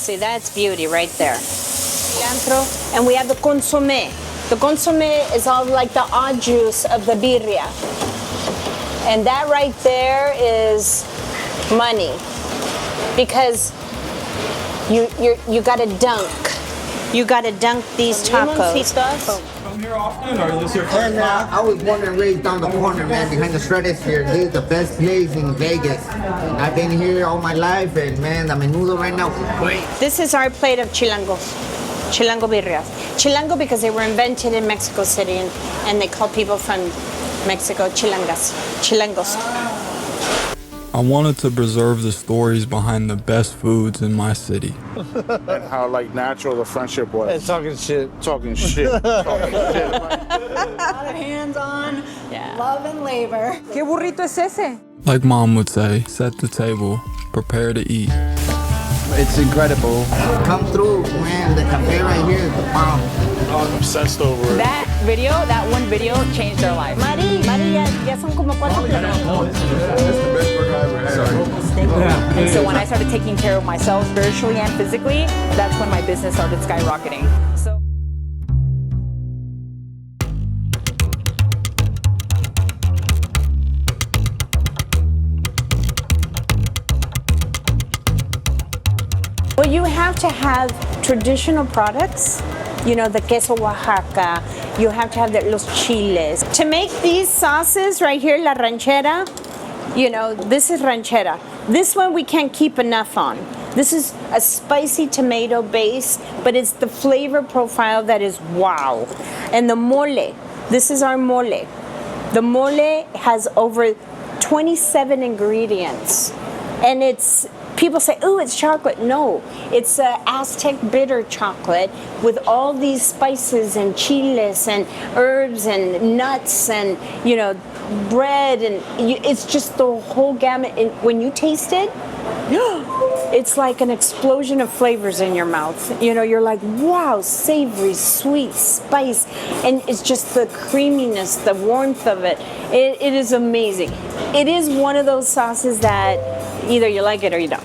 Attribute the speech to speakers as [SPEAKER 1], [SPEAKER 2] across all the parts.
[SPEAKER 1] See, that's beauty right there. Cilantro, and we have the consommé. The consommé is all like the odd juice of the birria. And that right there is money. Because you gotta dunk. You gotta dunk these tacos.
[SPEAKER 2] Come here often, or is this your first time?
[SPEAKER 3] I was born and raised down the corner, man, behind the shredders here. This is the best place in Vegas. And I've been here all my life, and man, the menudo right now is great.
[SPEAKER 1] This is our plate of chilangos. Chilango birrias. Chilango because they were invented in Mexico City, and they call people from Mexico chilangos.
[SPEAKER 4] I wanted to preserve the stories behind the best foods in my city.
[SPEAKER 5] And how like natural the friendship was.
[SPEAKER 6] And talking shit.
[SPEAKER 5] Talking shit.
[SPEAKER 7] A lot of hands-on, love and labor.
[SPEAKER 8] ¿Qué burrito es ese?
[SPEAKER 4] Like Mom would say, set the table, prepare to eat.
[SPEAKER 6] It's incredible.
[SPEAKER 3] Come through, man. The cafe right here is the bomb.
[SPEAKER 5] I was obsessed over it.
[SPEAKER 8] That one video changed our life.
[SPEAKER 1] Mari, ya son como 4 platos.
[SPEAKER 5] This is the best burger I ever had.
[SPEAKER 8] And so when I started taking care of myself spiritually and physically, that's when my business started skyrocketing. So.
[SPEAKER 1] Well, you have to have traditional products, you know, the queso Oaxaca, you have to have los chiles. To make these sauces right here, la ranchera, you know, this is ranchera. This one we can't keep enough on. This is a spicy tomato base, but it's the flavor profile that is wow. And the mole, this is our mole. The mole has over 27 ingredients. And it's, people say, oh, it's chocolate. No, it's Aztec bitter chocolate with all these spices and chiles and herbs and nuts and, you know, bread. And it's just the whole gamut. And when you taste it, it's like an explosion of flavors in your mouth. You know, you're like, wow, savory, sweet, spice. And it's just the creaminess, the warmth of it. It is amazing. It is one of those sauces that either you like it or you don't.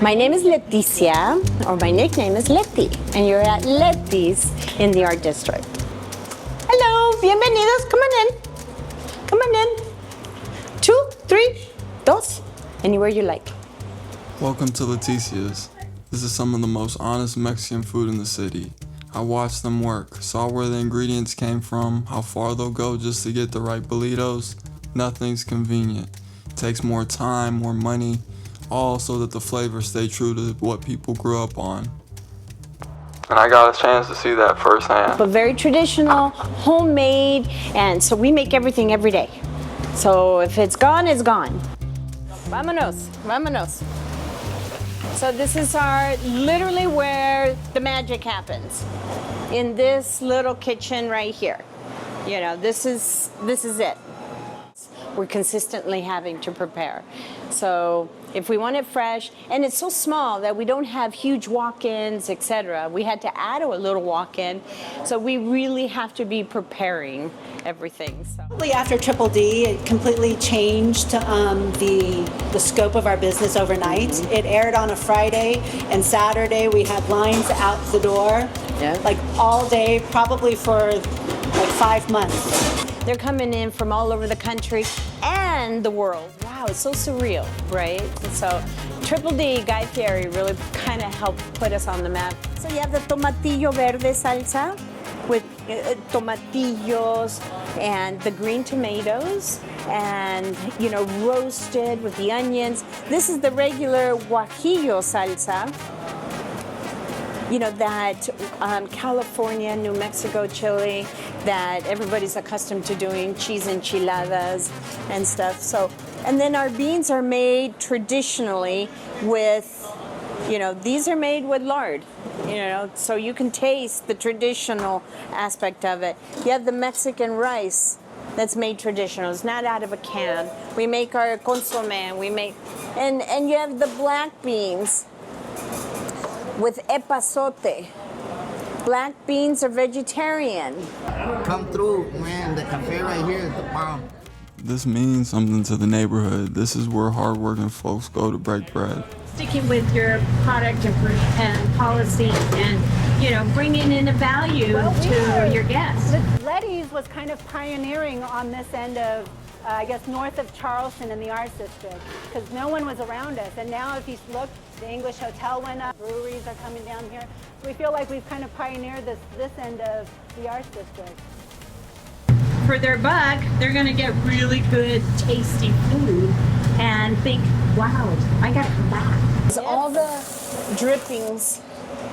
[SPEAKER 1] My name is Leticia, or my nickname is Letty, and you're at Letty's in the Art District. Hello, bienvenidos, come on in. Come on in. 2, 3, 2, anywhere you like.
[SPEAKER 4] Welcome to Leticia's. This is some of the most honest Mexican food in the city. I watched them work, saw where the ingredients came from, how far they'll go just to get the right burritos. Nothing's convenient. It takes more time, more money, all so that the flavors stay true to what people grew up on. And I got a chance to see that firsthand.
[SPEAKER 1] But very traditional, homemade, and so we make everything every day. So if it's gone, it's gone. Vámonos, vámonos. So this is literally where the magic happens. In this little kitchen right here. You know, this is it. We're consistently having to prepare. So if we want it fresh, and it's so small that we don't have huge walk-ins, etc. We had to add a little walk-in, so we really have to be preparing everything. So.
[SPEAKER 7] Probably after Triple D, it completely changed the scope of our business overnight. It aired on a Friday, and Saturday we had lines out the door, like all day, probably for like 5 months.
[SPEAKER 1] They're coming in from all over the country and the world. Wow, it's so surreal, right? So Triple D, Guy Fieri, really kind of helped put us on the map. So you have the tomatillo verde salsa with tomatillos and the green tomatoes and, you know, roasted with the onions. This is the regular guajillo salsa. You know, that California, New Mexico chili that everybody's accustomed to doing, cheese enchiladas and stuff. So, and then our beans are made traditionally with, you know, these are made with lard, you know, so you can taste the traditional aspect of it. You have the Mexican rice that's made traditional. It's not out of a can. We make our consommé, and you have the black beans with epazote. Black beans are vegetarian.
[SPEAKER 3] Come through, man. The cafe right here is the bomb.
[SPEAKER 4] This means something to the neighborhood. This is where hardworking folks go to break bread.
[SPEAKER 1] sticking with your product and policy and, you know, bringing in a value to your guests.
[SPEAKER 7] Letty's was kind of pioneering on this end of, I guess, north of Charleston in the Arts District, because no one was around us. And now if you look, the English Hotel went up, breweries are coming down here. So we feel like we've kind of pioneered this end of the Arts District.
[SPEAKER 1] For their buck, they're gonna get really good, tasty food and think, wow, I gotta come back. It's all the drippings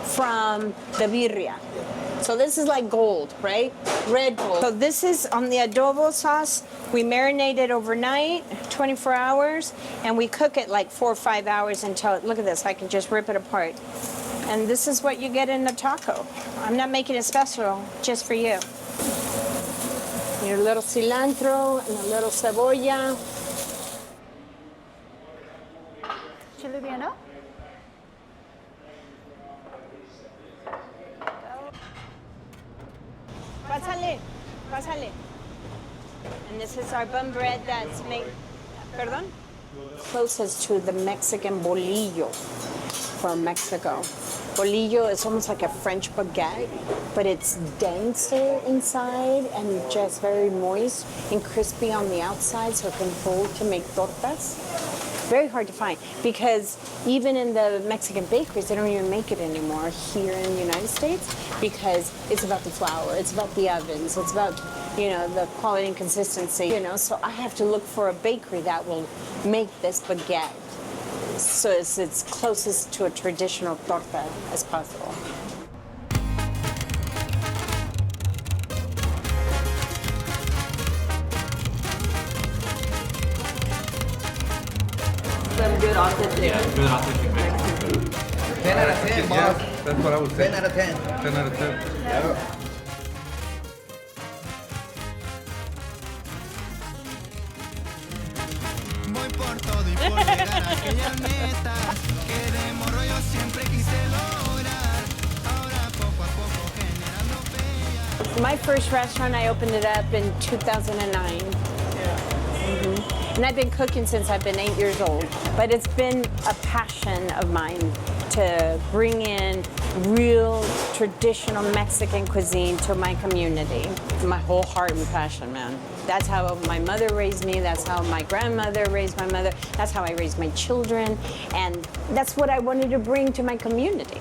[SPEAKER 1] from the birria. So this is like gold, right? Red gold. So this is on the adobo sauce. We marinate it overnight, 24 hours, and we cook it like 4 or 5 hours until, look at this, I can just rip it apart. And this is what you get in a taco. I'm not making it special, just for you. Your little cilantro and a little cebolla.
[SPEAKER 7] Chiluviano?
[SPEAKER 1] Pásale, pásale. And this is our bun bread that's made, perdón? Closest to the Mexican bolillo from Mexico. Bolillo is almost like a French baguette, but it's denser inside and just very moist and crispy on the outside so it can hold to make tortas. Very hard to find because even in the Mexican bakeries, they don't even make it anymore here in the United States because it's about the flour, it's about the ovens, it's about, you know, the quality and consistency, you know, so I have to look for a bakery that will make this baguette. So it's closest to a traditional torta as possible.
[SPEAKER 8] Some good authentic.
[SPEAKER 2] Yeah, good authentic Mexican food.
[SPEAKER 3] 10 out of 10, boss.
[SPEAKER 2] That's what I would say.
[SPEAKER 3] 10 out of 10.
[SPEAKER 2] 10 out of 10.
[SPEAKER 3] Yeah.
[SPEAKER 9] Voy por todo y por llegar a aquellas metas que de morro yo siempre quise lograr. Ahora poco a poco generando bellas.
[SPEAKER 1] My first restaurant, I opened it up in 2009. And I've been cooking since I've been 8 years old. But it's been a passion of mine to bring in real traditional Mexican cuisine to my community. My whole heart and passion, man. That's how my mother raised me. That's how my grandmother raised my mother. That's how I raised my children. And that's what I wanted to bring to my community.